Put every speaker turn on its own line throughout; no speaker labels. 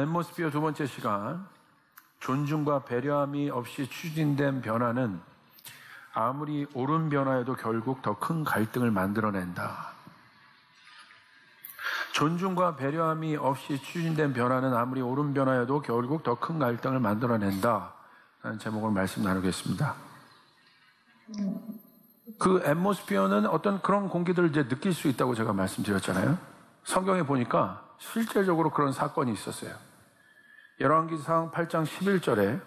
앰모스피어 두 번째 시간, 존중과 배려함이 없이 추진된 변화는 아무리 옳은 변화여도 결국 더 큰 갈등을 만들어낸다. 존중과 배려함이 없이 추진된 변화는 아무리 옳은 변화여도 결국 더 큰 갈등을 만들어낸다. 라는 제목으로 말씀 나누겠습니다. 그 앰모스피어는 어떤 그런 공기들을 이제 느낄 수 있다고 제가 말씀드렸잖아요. 성경에 보니까 실제적으로 그런 사건이 있었어요. 열왕기상 8장 11절에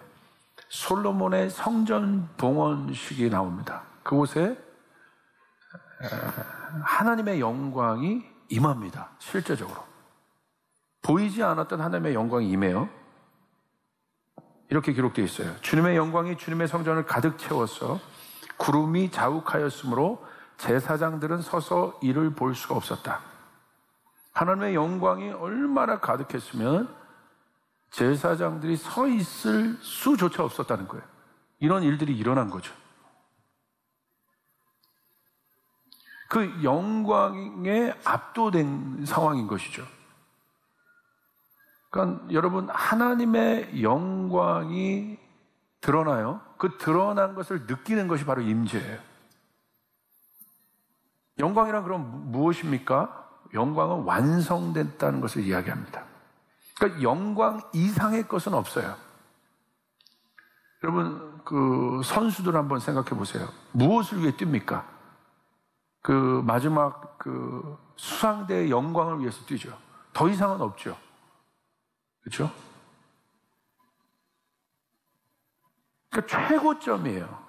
솔로몬의 성전 봉헌식이 나옵니다. 그곳에 하나님의 영광이 임합니다. 실제적으로. 보이지 않았던 하나님의 영광이 임해요. 이렇게 기록되어 있어요. 주님의 영광이 주님의 성전을 가득 채웠어 구름이 자욱하였으므로 제사장들은 서서 이를 볼 수가 없었다. 하나님의 영광이 얼마나 가득했으면 제사장들이 서 있을 수조차 없었다는 거예요. 이런 일들이 일어난 거죠. 그 영광에 압도된 상황인 것이죠. 그러니까 여러분, 하나님의 영광이 드러나요. 그 드러난 것을 느끼는 것이 바로 임재예요. 영광이란 그럼 무엇입니까? 영광은 완성됐다는 것을 이야기합니다. 그러니까 영광 이상의 것은 없어요. 여러분, 그 선수들 한번 생각해 보세요. 무엇을 위해 뜁니까? 그 마지막 그 수상대의 영광을 위해서 뛰죠. 더 이상은 없죠. 그렇죠? 그러니까 최고점이에요.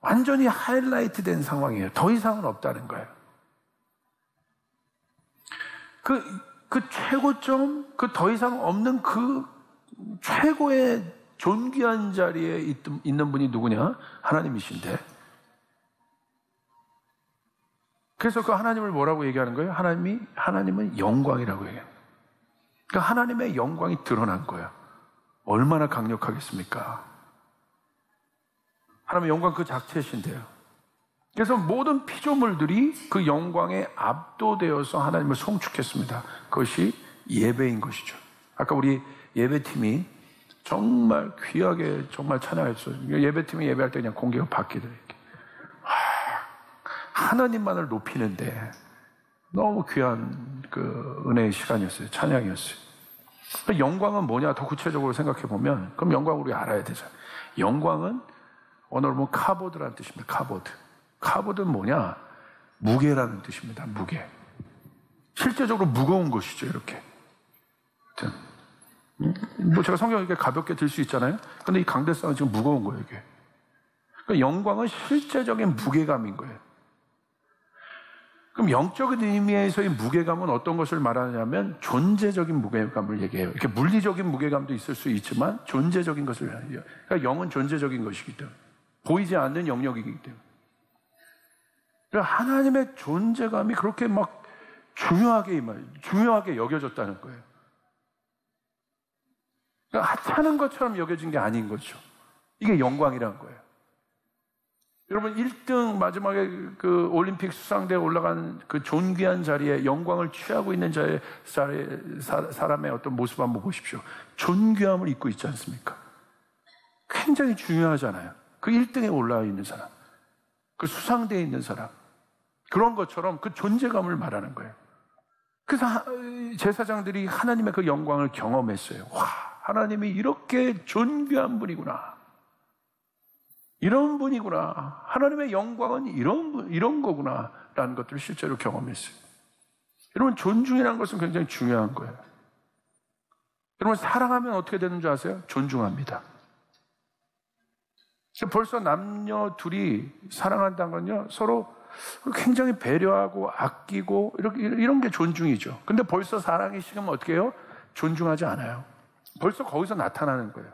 완전히 하이라이트 된 상황이에요. 더 이상은 없다는 거예요. 그 최고점, 그 더 이상 없는 그 최고의 존귀한 자리에 있는 분이 누구냐? 하나님이신데. 그래서 그 하나님을 뭐라고 얘기하는 거예요? 하나님은 영광이라고 얘기해요. 그러니까 하나님의 영광이 드러난 거예요. 얼마나 강력하겠습니까? 하나님의 영광 그 자체이신데요. 그래서 모든 피조물들이 그 영광에 압도되어서 하나님을 송축했습니다. 그것이 예배인 것이죠. 아까 우리 예배팀이 정말 귀하게 정말 찬양했어요. 예배팀이 예배할 때 그냥 공기가 바뀌더라고요. 하나님만을 높이는데 너무 귀한 그 은혜의 시간이었어요. 찬양이었어요. 영광은 뭐냐? 더 구체적으로 생각해 보면, 그럼 영광을 우리 알아야 되죠. 영광은 오늘 보면 카보드라는 뜻입니다. 카보드. 카보드는 뭐냐? 무게라는 뜻입니다. 무게. 실제적으로 무거운 것이죠. 이렇게. 뭐 제가 성경을 이렇게 가볍게 들 수 있잖아요. 근데 이 강대상은 지금 무거운 거예요. 이게. 그러니까 영광은 실제적인 무게감인 거예요. 그럼 영적인 의미에서의 무게감은 어떤 것을 말하냐면 존재적인 무게감을 얘기해요. 이렇게 물리적인 무게감도 있을 수 있지만 존재적인 것을 얘기해요. 그러니까 영은 존재적인 것이기 때문에 보이지 않는 영역이기 때문에. 그러니까 하나님의 존재감이 그렇게 막 중요하게 여겨졌다는 거예요. 그러니까 하찮은 것처럼 여겨진 게 아닌 거죠. 이게 영광이라는 거예요. 여러분, 1등 마지막에 그 올림픽 수상대에 올라간 그 존귀한 자리에 영광을 취하고 있는 사람의 어떤 모습 한번 보십시오. 존귀함을 입고 있지 않습니까? 굉장히 중요하잖아요. 그 1등에 올라와 있는 사람, 그 수상대에 있는 사람, 그런 것처럼 그 존재감을 말하는 거예요. 그래서 제사장들이 하나님의 그 영광을 경험했어요. 와, 하나님이 이렇게 존귀한 분이구나. 이런 분이구나. 하나님의 영광은 이런 거구나. 라는 것들을 실제로 경험했어요. 여러분, 존중이라는 것은 굉장히 중요한 거예요. 여러분, 사랑하면 어떻게 되는 줄 아세요? 존중합니다. 벌써 남녀 둘이 사랑한다는 건요, 서로 굉장히 배려하고 아끼고 이런 게 존중이죠. 근데 벌써 사랑이 식으면 어떻게 해요? 존중하지 않아요. 벌써 거기서 나타나는 거예요.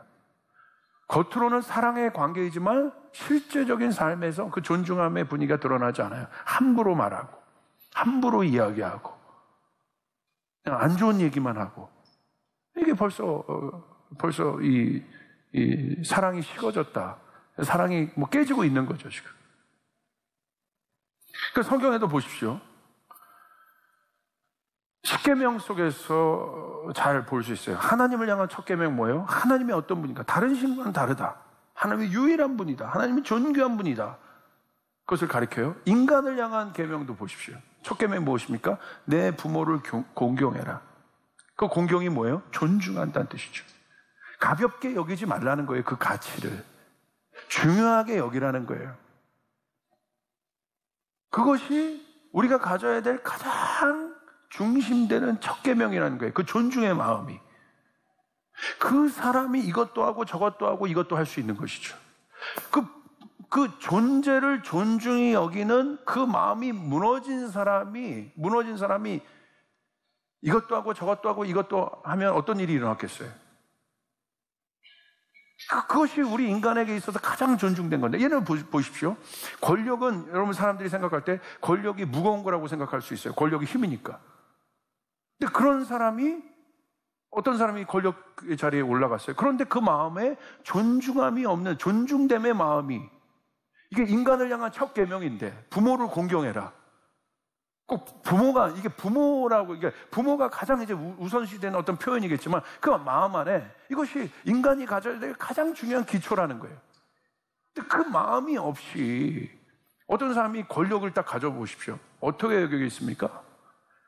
겉으로는 사랑의 관계이지만 실제적인 삶에서 그 존중함의 분위기가 드러나지 않아요. 함부로 말하고, 함부로 이야기하고, 그냥 안 좋은 얘기만 하고. 이게 벌써 이 사랑이 식어졌다. 사랑이 뭐 깨지고 있는 거죠, 지금. 그 성경에도 보십시오. 십계명 속에서 잘 볼 수 있어요. 하나님을 향한 첫 계명 뭐예요? 하나님이 어떤 분인가? 다른 신과는 다르다. 하나님이 유일한 분이다. 하나님이 존귀한 분이다. 그것을 가리켜요. 인간을 향한 계명도 보십시오. 첫 계명이 무엇입니까? 내 부모를 공경해라. 그 공경이 뭐예요? 존중한다는 뜻이죠. 가볍게 여기지 말라는 거예요. 그 가치를 중요하게 여기라는 거예요. 그것이 우리가 가져야 될 가장 중심되는 첫 계명이라는 거예요. 그 존중의 마음이. 그 사람이 이것도 하고 저것도 하고 이것도 할 수 있는 것이죠. 그 존재를 존중히 여기는 그 마음이 무너진 사람이 이것도 하고 저것도 하고 이것도 하면 어떤 일이 일어났겠어요? 그것이 우리 인간에게 있어서 가장 존중된 건데, 예를 보십시오. 권력은 여러분 사람들이 생각할 때 권력이 무거운 거라고 생각할 수 있어요. 권력이 힘이니까. 근데 그런 사람이 어떤 사람이 권력의 자리에 올라갔어요. 그런데 그 마음에 존중함이 없는 존중됨의 마음이, 이게 인간을 향한 첫 계명인데 부모를 공경해라. 꼭 부모가, 이게 부모라고, 이게 부모가 가장 이제 우선시되는 어떤 표현이겠지만 그 마음 안에 이것이 인간이 가져야 될 가장 중요한 기초라는 거예요. 근데 그 마음이 없이 어떤 사람이 권력을 딱 가져보십시오. 어떻게 여기겠습니까?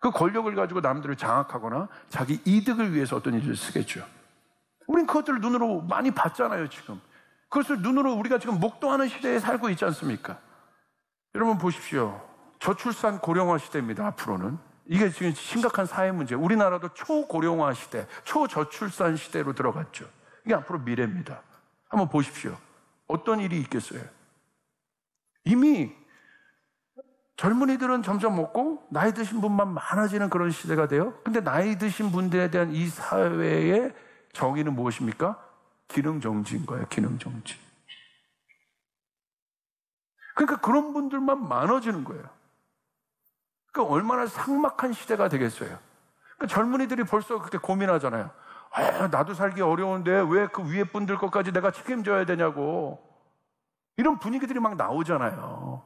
그 권력을 가지고 남들을 장악하거나 자기 이득을 위해서 어떤 일을 쓰겠죠. 우린 그것들을 눈으로 많이 봤잖아요, 지금. 그것을 눈으로 우리가 지금 목도하는 시대에 살고 있지 않습니까? 여러분 보십시오. 저출산 고령화 시대입니다, 앞으로는. 이게 지금 심각한 사회 문제. 우리나라도 초고령화 시대, 초저출산 시대로 들어갔죠. 이게 앞으로 미래입니다. 한번 보십시오. 어떤 일이 있겠어요? 이미 젊은이들은 점점 먹고 나이 드신 분만 많아지는 그런 시대가 돼요. 근데 나이 드신 분들에 대한 이 사회의 정의는 무엇입니까? 기능정지인 거예요, 기능정지. 그러니까 그런 분들만 많아지는 거예요. 그러니까 얼마나 삭막한 시대가 되겠어요. 그러니까 젊은이들이 벌써 그렇게 고민하잖아요. 나도 살기 어려운데 왜 그 위에 분들 것까지 내가 책임져야 되냐고. 이런 분위기들이 막 나오잖아요.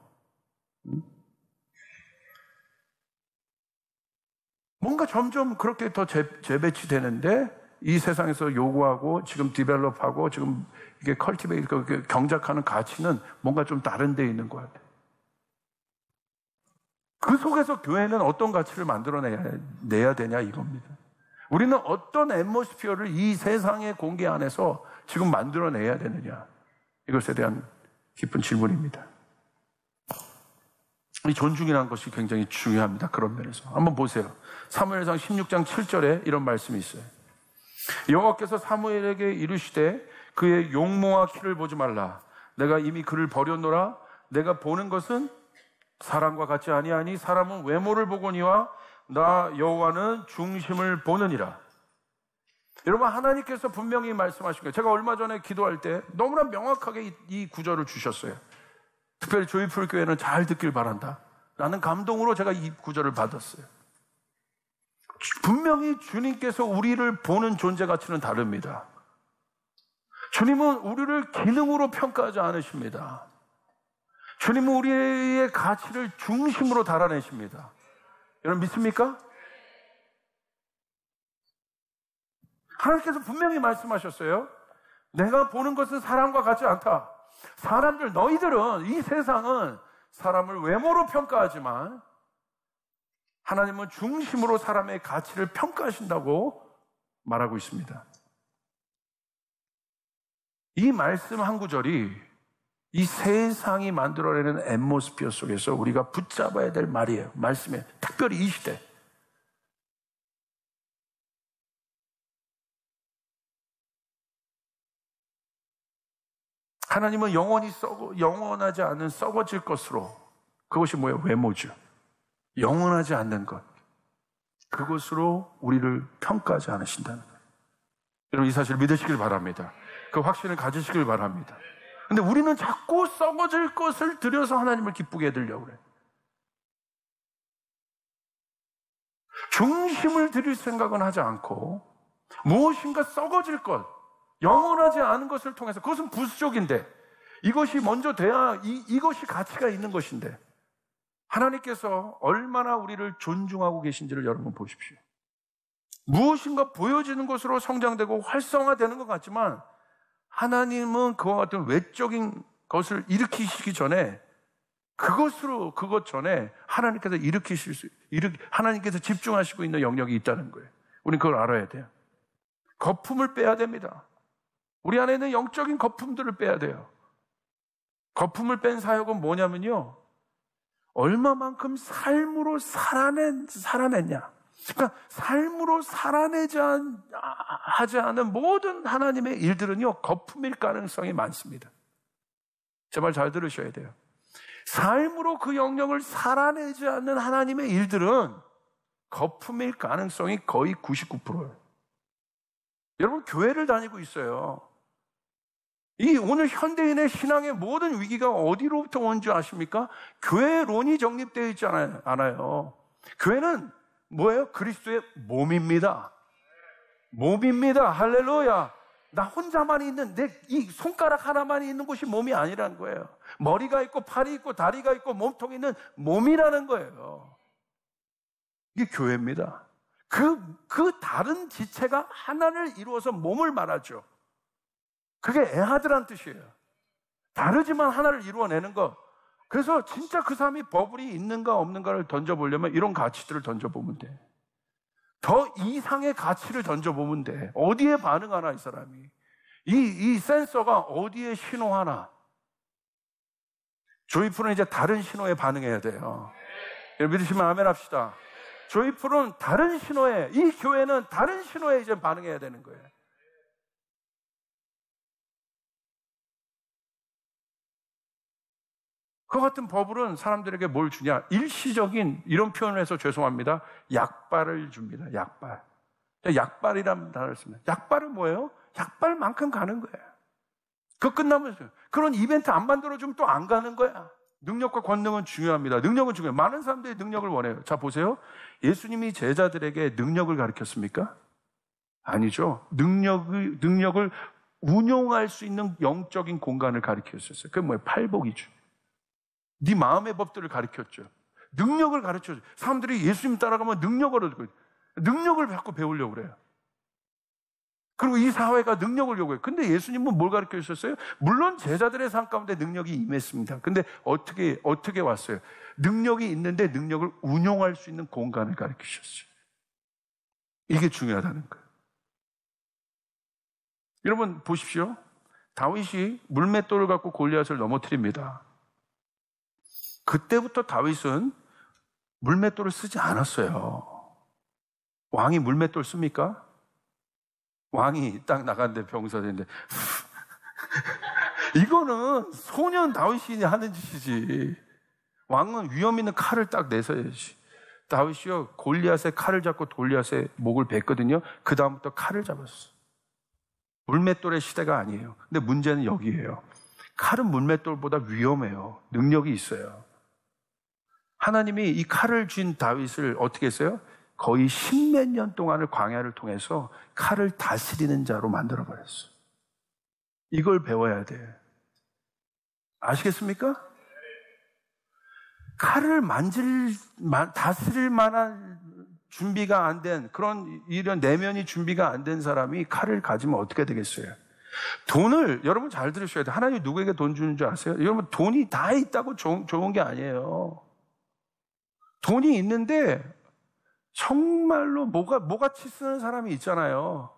뭔가 점점 그렇게 더 재배치되는데 이 세상에서 요구하고 지금 디벨롭하고 지금 이게 컬티베이트, 경작하는 가치는 뭔가 좀 다른 데 있는 것 같아요. 그 속에서 교회는 어떤 가치를 만들어내야 되냐 이겁니다. 우리는 어떤 앰모스피어를 이 세상의 공기 안에서 지금 만들어내야 되느냐, 이것에 대한 깊은 질문입니다. 이 존중이라는 것이 굉장히 중요합니다. 그런 면에서 한번 보세요. 사무엘상 16장 7절에 이런 말씀이 있어요. 여호와께서 사무엘에게 이르시되 그의 용모와 키를 보지 말라. 내가 이미 그를 버렸노라. 내가 보는 것은 사람과 같지 아니하니 사람은 외모를 보거니와 나 여호와는 중심을 보느니라. 여러분, 하나님께서 분명히 말씀하신 거예요. 제가 얼마 전에 기도할 때 너무나 명확하게 이 구절을 주셨어요. 특별히 조이풀 교회는 잘 듣길 바란다 라는 감동으로 제가 이 구절을 받았어요. 분명히 주님께서 우리를 보는 존재 가치는 다릅니다. 주님은 우리를 기능으로 평가하지 않으십니다. 주님은 우리의 가치를 중심으로 달아내십니다. 여러분 믿습니까? 하나님께서 분명히 말씀하셨어요. 내가 보는 것은 사람과 같지 않다. 사람들, 너희들은, 이 세상은 사람을 외모로 평가하지만 하나님은 중심으로 사람의 가치를 평가하신다고 말하고 있습니다. 이 말씀 한 구절이 이 세상이 만들어내는 앰모스피어 속에서 우리가 붙잡아야 될 말이에요. 말씀에, 특별히 이 시대. 하나님은 영원하지 않은 썩어질 것으로, 그것이 뭐예요? 외모죠. 영원하지 않는 것, 그것으로 우리를 평가하지 않으신다는 거예요. 여러분 이 사실을 믿으시길 바랍니다. 그 확신을 가지시길 바랍니다. 근데 우리는 자꾸 썩어질 것을 들여서 하나님을 기쁘게 해드리려고 그래요. 중심을 드릴 생각은 하지 않고 무엇인가 썩어질 것, 영원하지 않은 것을 통해서, 그것은 부수적인데 이것이 먼저 돼야 이것이 가치가 있는 것인데 하나님께서 얼마나 우리를 존중하고 계신지를 여러분 보십시오. 무엇인가 보여지는 것으로 성장되고 활성화되는 것 같지만 하나님은 그와 같은 외적인 것을 일으키시기 전에 그것 전에 하나님께서 하나님께서 집중하시고 있는 영역이 있다는 거예요. 우리는 그걸 알아야 돼요. 거품을 빼야 됩니다. 우리 안에 있는 영적인 거품들을 빼야 돼요. 거품을 뺀 사역은 뭐냐면요, 얼마만큼 삶으로 살아냈냐. 그러니까 삶으로 하지 않은 모든 하나님의 일들은요, 거품일 가능성이 많습니다. 제발 잘 들으셔야 돼요. 삶으로 그 영역을 살아내지 않는 하나님의 일들은 거품일 가능성이 거의 99%예요. 여러분, 교회를 다니고 있어요. 이 오늘 현대인의 신앙의 모든 위기가 어디로부터 온 줄 아십니까? 교회론이 정립되어 있지 않아요. 교회는 뭐예요? 그리스도의 몸입니다. 몸입니다. 할렐루야. 나 혼자만 있는, 내 이 손가락 하나만 있는 곳이 몸이 아니라는 거예요. 머리가 있고 팔이 있고 다리가 있고 몸통이 있는 몸이라는 거예요. 이게 교회입니다. 그 다른 지체가 하나를 이루어서 몸을 말하죠. 그게 에하드란 뜻이에요. 다르지만 하나를 이루어내는 것. 그래서 진짜 그 사람이 버블이 있는가 없는가를 던져보려면 이런 가치들을 던져보면 돼. 더 이상의 가치를 던져보면 돼. 어디에 반응하나 이 사람이. 이 센서가 어디에 신호하나. 조이풀은 이제 다른 신호에 반응해야 돼요. 믿으시면 아멘 합시다. 조이풀은 다른 신호에, 이 교회는 다른 신호에 이제 반응해야 되는 거예요. 그 같은 버블은 사람들에게 뭘 주냐? 일시적인, 이런 표현을 해서 죄송합니다, 약발을 줍니다. 약발. 약발이라는 단어를 씁니다. 약발은 뭐예요? 약발만큼 가는 거예요. 그거 끝나면 그런 이벤트 안 만들어주면 또 안 가는 거야. 능력과 권능은 중요합니다. 능력은 중요해요. 많은 사람들이 능력을 원해요. 자, 보세요. 예수님이 제자들에게 능력을 가르쳤습니까? 아니죠. 능력을 운용할 수 있는 영적인 공간을 가르쳤어요. 그게 뭐예요? 팔복이죠. 네 마음의 법들을 가르쳤죠. 능력을 가르쳐줘. 사람들이 예수님 따라가면 능력을 얻고, 능력을 자꾸 배우려고 그래요. 그리고 이 사회가 능력을 요구해요. 근데 예수님은 뭘 가르쳐 주셨어요? 물론 제자들의 삶 가운데 능력이 임했습니다. 근데 어떻게 왔어요? 능력이 있는데 능력을 운용할 수 있는 공간을 가르쳐 주셨어요. 이게 중요하다는 거예요. 여러분 보십시오. 다윗이 물맷돌을 갖고 골리앗을 넘어뜨립니다. 그때부터 다윗은 물맷돌을 쓰지 않았어요. 왕이 물맷돌 씁니까? 왕이 딱 나갔는데 병사들인데 이거는 소년 다윗이 하는 짓이지. 왕은 위험 있는 칼을 딱 내서야지. 다윗이요, 골리앗의 칼을 잡고 골리앗의 목을 뱉거든요. 그 다음부터 칼을 잡았어. 물맷돌의 시대가 아니에요. 근데 문제는 여기에요. 칼은 물맷돌보다 위험해요. 능력이 있어요. 하나님이 이 칼을 쥔 다윗을 어떻게 했어요? 거의 10몇 년 동안을 광야를 통해서 칼을 다스리는 자로 만들어버렸어요. 이걸 배워야 돼. 아시겠습니까? 칼을 다스릴 만한 준비가 안 된, 그런 이런 내면이 준비가 안 된 사람이 칼을 가지면 어떻게 되겠어요? 돈을, 여러분 잘 들으셔야 돼요. 하나님이 누구에게 돈 주는 줄 아세요? 여러분, 돈이 다 있다고 좋은 게 아니에요. 돈이 있는데 정말로 뭐같이 쓰는 사람이 있잖아요.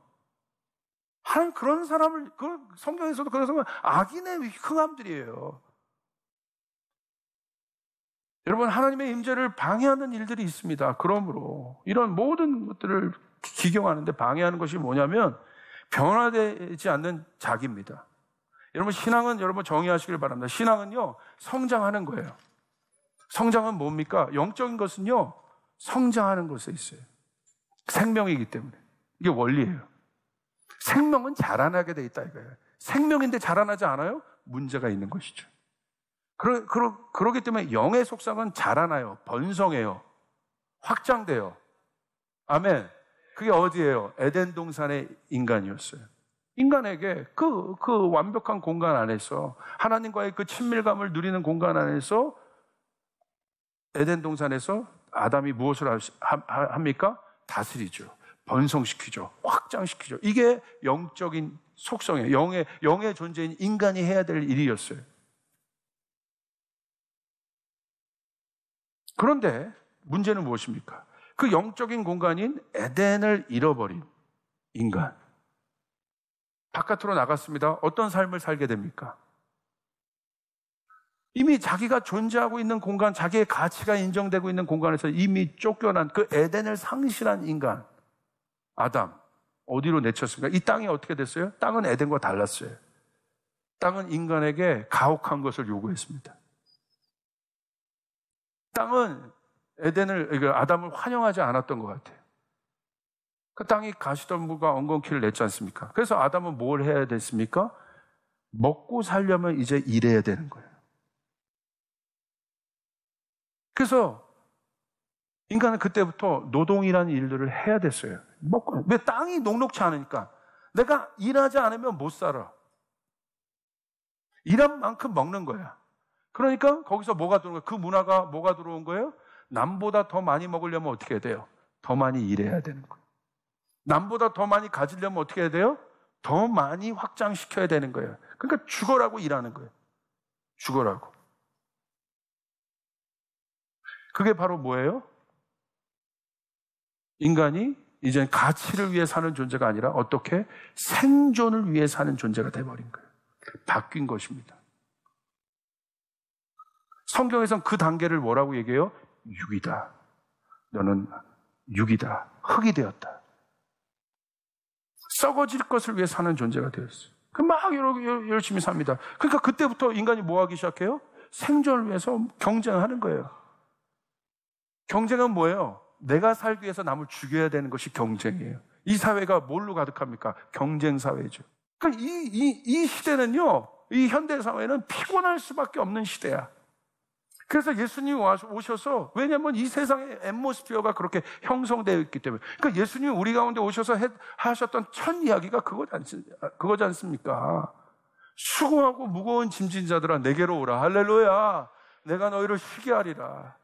하나님 그런 사람을, 성경에서도 그런 사람은 악인의 흥함들이에요. 여러분, 하나님의 임재를 방해하는 일들이 있습니다. 그러므로 이런 모든 것들을 기경하는데 방해하는 것이 뭐냐면 변화되지 않는 자기입니다. 여러분, 신앙은 여러분 정의하시길 바랍니다. 신앙은요, 성장하는 거예요. 성장은 뭡니까? 영적인 것은요, 성장하는 것에 있어요. 생명이기 때문에. 이게 원리예요. 생명은 자라나게 돼 있다 이거예요. 생명인데 자라나지 않아요? 문제가 있는 것이죠. 그러기 때문에 영의 속성은 자라나요. 번성해요. 확장돼요. 아멘. 그게 어디예요? 에덴 동산의 인간이었어요. 인간에게 그 완벽한 공간 안에서, 하나님과의 그 친밀감을 누리는 공간 안에서 에덴 동산에서 아담이 무엇을 합니까? 다스리죠. 번성시키죠. 확장시키죠. 이게 영적인 속성이에요. 영의 존재인 인간이 해야 될 일이었어요. 그런데 문제는 무엇입니까? 그 영적인 공간인 에덴을 잃어버린 인간. 바깥으로 나갔습니다. 어떤 삶을 살게 됩니까? 이미 자기가 존재하고 있는 공간, 자기의 가치가 인정되고 있는 공간에서 이미 쫓겨난 그 에덴을 상실한 인간, 아담, 어디로 내쳤습니까? 이 땅이 어떻게 됐어요? 땅은 에덴과 달랐어요. 땅은 인간에게 가혹한 것을 요구했습니다. 땅은 아담을 환영하지 않았던 것 같아요. 그 땅이 가시덤불과 엉겅퀴를 냈지 않습니까? 그래서 아담은 뭘 해야 됐습니까? 먹고 살려면 이제 일해야 되는 거예요. 그래서 인간은 그때부터 노동이라는 일들을 해야 됐어요. 왜? 땅이 녹록치 않으니까. 내가 일하지 않으면 못 살아. 일한 만큼 먹는 거야. 그러니까 거기서 뭐가 들어온 거예요? 그 문화가 뭐가 들어온 거예요? 남보다 더 많이 먹으려면 어떻게 해야 돼요? 더 많이 일해야 되는 거예요. 남보다 더 많이 가지려면 어떻게 해야 돼요? 더 많이 확장시켜야 되는 거예요. 그러니까 죽어라고 일하는 거예요. 죽어라고. 그게 바로 뭐예요? 인간이 이제 가치를 위해 사는 존재가 아니라 어떻게 생존을 위해 사는 존재가 돼버린 거예요. 바뀐 것입니다. 성경에서는 그 단계를 뭐라고 얘기해요? 육이다. 너는 육이다. 흙이 되었다. 썩어질 것을 위해 사는 존재가 되었어요. 막 열심히 삽니다. 그러니까 그때부터 인간이 뭐 하기 시작해요? 생존을 위해서 경쟁하는 거예요. 경쟁은 뭐예요? 내가 살기 위해서 남을 죽여야 되는 것이 경쟁이에요. 이 사회가 뭘로 가득합니까? 경쟁 사회죠. 그러니까 이 시대는요, 이 현대 사회는 피곤할 수밖에 없는 시대야. 그래서 예수님이 오셔서, 왜냐면 이 세상의 앰모스피어가 그렇게 형성되어 있기 때문에. 그러니까 예수님이 우리 가운데 오셔서 하셨던 첫 이야기가 그거지 않습니까? 수고하고 무거운 짐진 자들아 내게로 오라. 할렐루야. 내가 너희를 쉬게 하리라.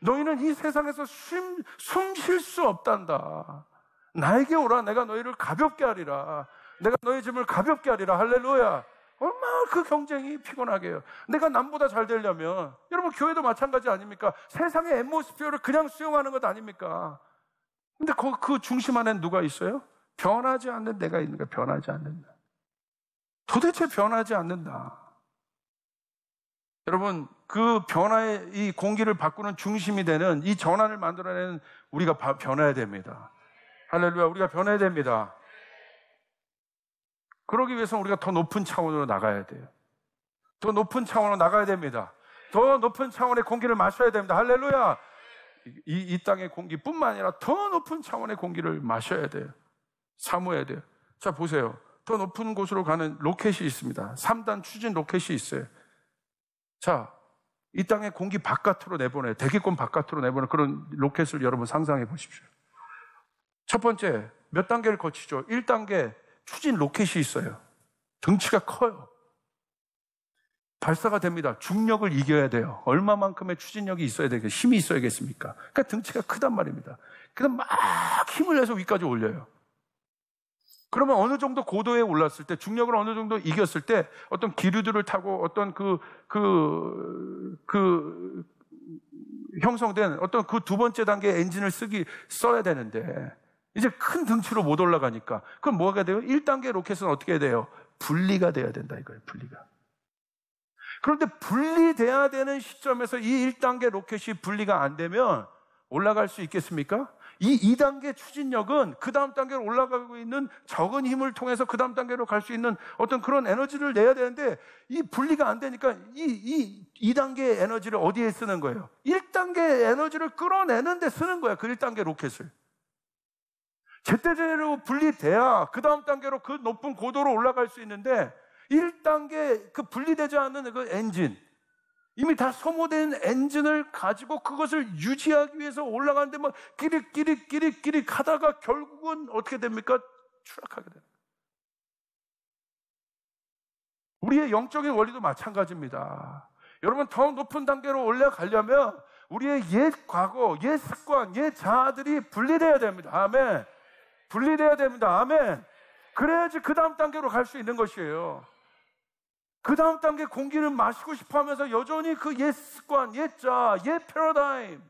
너희는 이 세상에서 숨 쉴 수 없단다. 나에게 오라. 내가 너희를 가볍게 하리라. 내가 너희 짐을 가볍게 하리라. 할렐루야. 얼마나 그 경쟁이 피곤하게 해요. 내가 남보다 잘 되려면, 여러분 교회도 마찬가지 아닙니까? 세상의 앰모스피어를 그냥 수용하는 것 아닙니까? 근데 그 중심 안에 누가 있어요? 변하지 않는 내가 있는 거야. 변하지 않는다. 도대체 변하지 않는다. 여러분, 그 변화의 이 공기를 바꾸는 중심이 되는 이 전환을 만들어내는 우리가 변해야 됩니다. 할렐루야, 우리가 변해야 됩니다. 그러기 위해서 우리가 더 높은 차원으로 나가야 돼요. 더 높은 차원으로 나가야 됩니다. 더 높은 차원의 공기를 마셔야 됩니다. 할렐루야. 이 땅의 공기뿐만 아니라 더 높은 차원의 공기를 마셔야 돼요. 사모해야 돼요. 자, 보세요. 더 높은 곳으로 가는 로켓이 있습니다. 3단 추진 로켓이 있어요. 자, 이 땅의 공기 바깥으로 내보내요. 대기권 바깥으로 내보내는 그런 로켓을 여러분 상상해 보십시오. 첫 번째, 몇 단계를 거치죠? 1단계 추진 로켓이 있어요. 덩치가 커요. 발사가 됩니다. 중력을 이겨야 돼요. 얼마만큼의 추진력이 있어야 되겠습니까? 힘이 있어야겠습니까? 그러니까 덩치가 크단 말입니다. 그래서 막 힘을 내서 위까지 올려요. 그러면 어느 정도 고도에 올랐을 때, 중력을 어느 정도 이겼을 때, 어떤 기류들을 타고 어떤 형성된 어떤 그 두 번째 단계의 엔진을 써야 되는데, 이제 큰 등치로 못 올라가니까, 그럼 뭐가 돼요? 1단계 로켓은 어떻게 해야 돼요? 분리가 돼야 된다, 이거예요, 분리가. 그런데 분리돼야 되는 시점에서 이 1단계 로켓이 분리가 안 되면 올라갈 수 있겠습니까? 이 2단계 추진력은 그 다음 단계로 올라가고 있는 적은 힘을 통해서 그 다음 단계로 갈 수 있는 어떤 그런 에너지를 내야 되는데, 이 분리가 안 되니까 이 2단계의 에너지를 어디에 쓰는 거예요? 1단계의 에너지를 끌어내는 데 쓰는 거예요, 그 1단계 로켓을. 제때제대로 분리돼야 그 다음 단계로 그 높은 고도로 올라갈 수 있는데, 1단계 그 분리되지 않는 그 엔진, 이미 다 소모된 엔진을 가지고 그것을 유지하기 위해서 올라가는데 막 끼릭 하다가 결국은 어떻게 됩니까? 추락하게 됩니다. 우리의 영적인 원리도 마찬가지입니다. 여러분, 더 높은 단계로 올라가려면 우리의 옛 과거, 옛 습관, 옛 자아들이 분리돼야 됩니다. 아멘. 분리돼야 됩니다. 아멘. 그래야지 그 다음 단계로 갈 수 있는 것이에요. 그 다음 단계 공기를 마시고 싶어 하면서 여전히 그 옛 습관, 옛 자아, 옛 패러다임,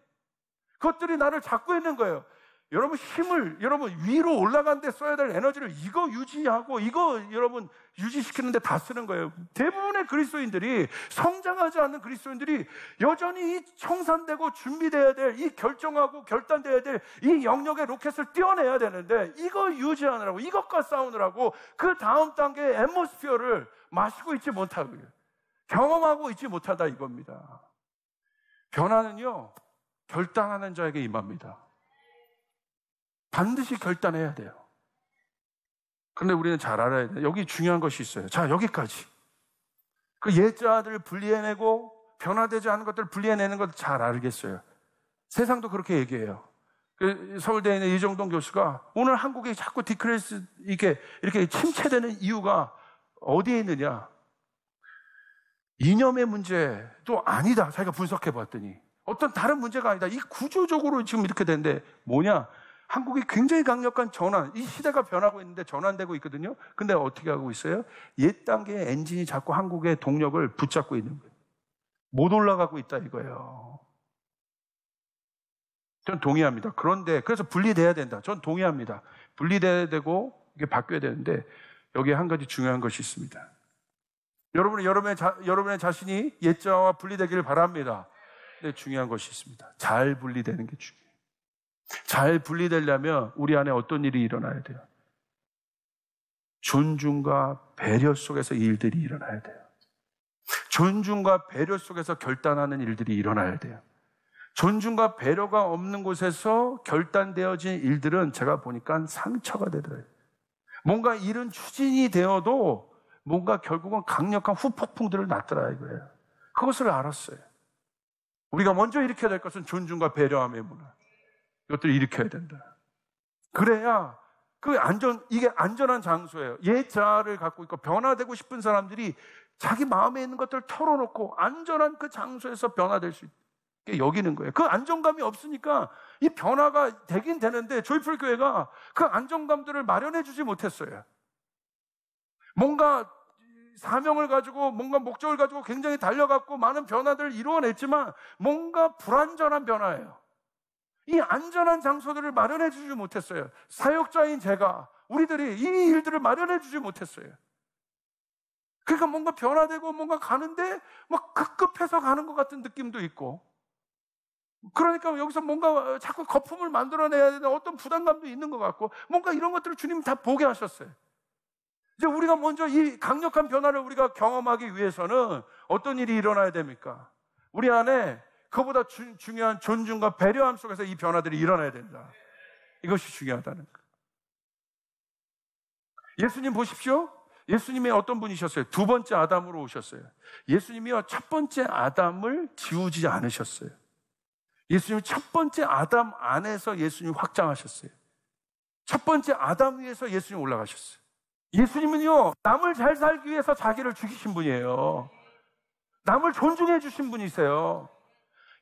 그것들이 나를 잡고 있는 거예요. 여러분 힘을, 여러분 위로 올라가는 데 써야 될 에너지를 이거 유지하고 이거 여러분 유지시키는 데 다 쓰는 거예요. 대부분의 그리스도인들이, 성장하지 않는 그리스도인들이 여전히 이 청산되고 준비되어야 될, 이 결정하고 결단되어야 될 이 영역의 로켓을 띄워내야 되는데, 이거 유지하느라고, 이것과 싸우느라고 그 다음 단계의 앰모스피어를 마시고 있지 못하고요, 경험하고 있지 못하다 이겁니다. 변화는요 결단하는 자에게 임합니다. 반드시 결단해야 돼요. 그런데 우리는 잘 알아야 돼요. 여기 중요한 것이 있어요. 자, 여기까지. 그 옛자들을 분리해내고 변화되지 않은 것들을 분리해내는 것을 잘 알겠어요. 세상도 그렇게 얘기해요. 서울대에 있는 이정동 교수가 오늘 한국이 자꾸 디크레스 이렇게 침체되는 이유가 어디에 있느냐? 이념의 문제도 아니다. 자기가 분석해 봤더니 어떤 다른 문제가 아니다. 이 구조적으로 지금 이렇게 되는데 뭐냐? 한국이 굉장히 강력한 전환, 이 시대가 변하고 있는데 전환되고 있거든요. 근데 어떻게 하고 있어요? 옛 단계의 엔진이 자꾸 한국의 동력을 붙잡고 있는 거예요. 못 올라가고 있다 이거예요. 전 동의합니다. 그런데 그래서 분리돼야 된다. 전 동의합니다. 분리돼야 되고 이게 바뀌어야 되는데 여기에 한 가지 중요한 것이 있습니다. 여러분의 자신이 옛자와 분리되기를 바랍니다. 근데 중요한 것이 있습니다. 잘 분리되는 게 중요해요. 잘 분리되려면 우리 안에 어떤 일이 일어나야 돼요? 존중과 배려 속에서 이 일들이 일어나야 돼요. 존중과 배려 속에서 결단하는 일들이 일어나야 돼요. 존중과 배려가 없는 곳에서 결단되어진 일들은 제가 보니까 상처가 되더라고요. 뭔가 일은 추진이 되어도 뭔가 결국은 강력한 후폭풍들을 낳더라 이거예요. 그것을 알았어요. 우리가 먼저 일으켜야 될 것은 존중과 배려함의 문화. 이것들을 일으켜야 된다. 그래야 이게 안전한 장소예요. 옛 자아를 갖고 있고 변화되고 싶은 사람들이 자기 마음에 있는 것들을 털어놓고 안전한 그 장소에서 변화될 수 있게 여기는 거예요. 그 안정감이 없으니까 이 변화가 되긴 되는데 조이풀 교회가 그 안정감들을 마련해 주지 못했어요. 뭔가 사명을 가지고 뭔가 목적을 가지고 굉장히 달려갔고 많은 변화들을 이루어냈지만 뭔가 불안전한 변화예요. 이 안전한 장소들을 마련해 주지 못했어요. 사역자인 제가, 우리들이 이 일들을 마련해 주지 못했어요. 그러니까 뭔가 변화되고 뭔가 가는데 막 급급해서 가는 것 같은 느낌도 있고, 그러니까 여기서 뭔가 자꾸 거품을 만들어내야 되는 어떤 부담감도 있는 것 같고, 뭔가 이런 것들을 주님이 다 보게 하셨어요. 이제 우리가 먼저 이 강력한 변화를 우리가 경험하기 위해서는 어떤 일이 일어나야 됩니까? 우리 안에 그보다 중요한 존중과 배려함 속에서 이 변화들이 일어나야 된다. 이것이 중요하다는 거예요. 예수님 보십시오. 예수님이 어떤 분이셨어요? 두 번째 아담으로 오셨어요. 예수님이요 첫 번째 아담을 지우지 않으셨어요. 예수님 첫 번째 아담 안에서 예수님 확장하셨어요. 첫 번째 아담 위에서 예수님 올라가셨어요. 예수님은요 남을 잘 살기 위해서 자기를 죽이신 분이에요. 남을 존중해 주신 분이세요.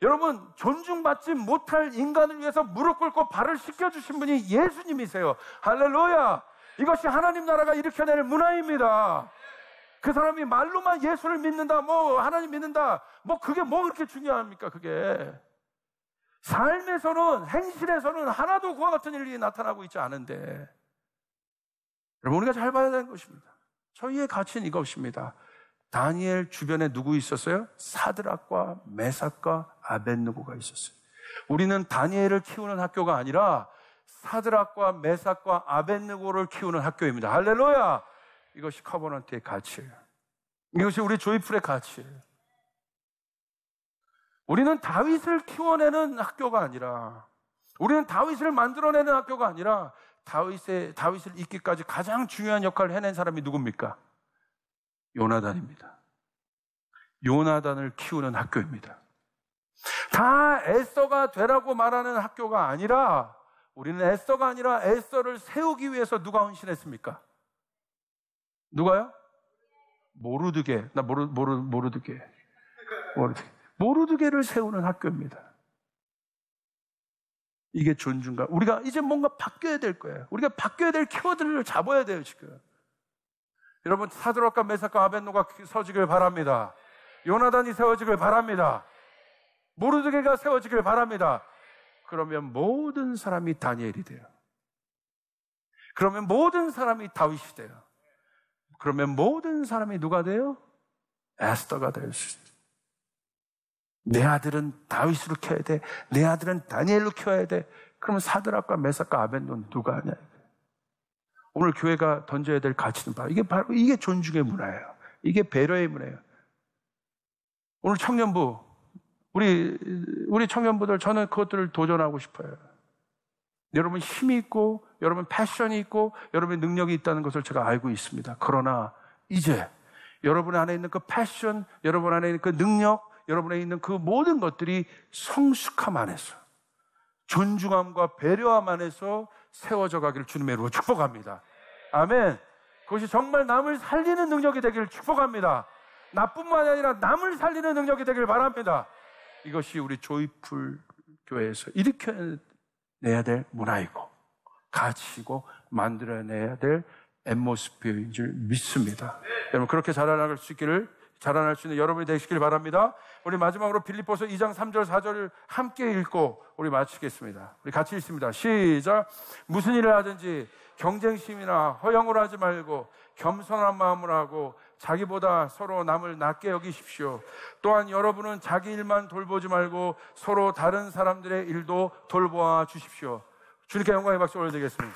여러분, 존중받지 못할 인간을 위해서 무릎 꿇고 발을 씻겨주신 분이 예수님이세요. 할렐루야! 이것이 하나님 나라가 일으켜낼 문화입니다. 그 사람이 말로만 예수를 믿는다, 하나님 믿는다, 그게 그렇게 중요합니까, 그게. 삶에서는, 행실에서는 하나도 그와 같은 일이 나타나고 있지 않은데, 여러분, 우리가 잘 봐야 되는 것입니다. 저희의 가치는 이것입니다. 다니엘 주변에 누구 있었어요? 사드락과 메삭과 아벳느고가 있었어요. 우리는 다니엘을 키우는 학교가 아니라 사드락과 메삭과 아벳느고를 키우는 학교입니다. 할렐루야! 이것이 커버넌트의 가치예요. 이것이 우리 조이풀의 가치예요. 우리는 다윗을 키워내는 학교가 아니라, 우리는 다윗을 만들어내는 학교가 아니라 다윗을 잇기까지 가장 중요한 역할을 해낸 사람이 누굽니까? 요나단입니다. 요나단을 키우는 학교입니다. 다 에서가 되라고 말하는 학교가 아니라, 우리는 에서가 아니라 에서를 세우기 위해서 누가 헌신했습니까? 누가요? 모르드게. 모르드게를 세우는 학교입니다. 이게 존중감. 우리가 이제 뭔가 바뀌어야 될 거예요. 우리가 바뀌어야 될 키워드를 잡아야 돼요, 지금. 여러분, 사드락과 메삭과 아벳노가 서지길 바랍니다. 요나단이 세워지길 바랍니다. 모르드게가 세워지길 바랍니다. 그러면 모든 사람이 다니엘이 돼요. 그러면 모든 사람이 다윗이 돼요. 그러면 모든 사람이 누가 돼요? 에스더가 될 수 있어요. 내 아들은 다윗으로 키워야 돼. 내 아들은 다니엘로 키워야 돼. 그러면 사드락과 메삭과 아벳노는 누가 하냐? 오늘 교회가 던져야 될 가치는 바로 이게 존중의 문화예요. 이게 배려의 문화예요. 오늘 청년부, 우리 청년부들, 저는 그것들을 도전하고 싶어요. 여러분 힘이 있고, 여러분 패션이 있고, 여러분의 능력이 있다는 것을 제가 알고 있습니다. 그러나 이제 여러분 안에 있는 그 패션, 여러분 안에 있는 그 능력, 여러분에 있는 그 모든 것들이 성숙함 안에서, 존중함과 배려함 안에서 세워져 가기를 주님의 이름으로 축복합니다. 아멘. 그것이 정말 남을 살리는 능력이 되기를 축복합니다. 나뿐만 아니라 남을 살리는 능력이 되기를 바랍니다. 이것이 우리 조이풀 교회에서 일으켜내야 될 문화이고 가치이고 만들어내야 될 앰모스피어인 줄 믿습니다. 여러분, 그렇게 자라날 수 있는 여러분이 되시길 바랍니다. 우리 마지막으로 빌립보서 2장 3절 4절을 함께 읽고 우리 마치겠습니다. 우리 같이 읽습니다. 시작. 무슨 일을 하든지 경쟁심이나 허영으로 하지 말고 겸손한 마음으로 하고 자기보다 서로 남을 낮게 여기십시오. 또한 여러분은 자기 일만 돌보지 말고 서로 다른 사람들의 일도 돌보아 주십시오. 주님께 영광의 박수 올려드리겠습니다.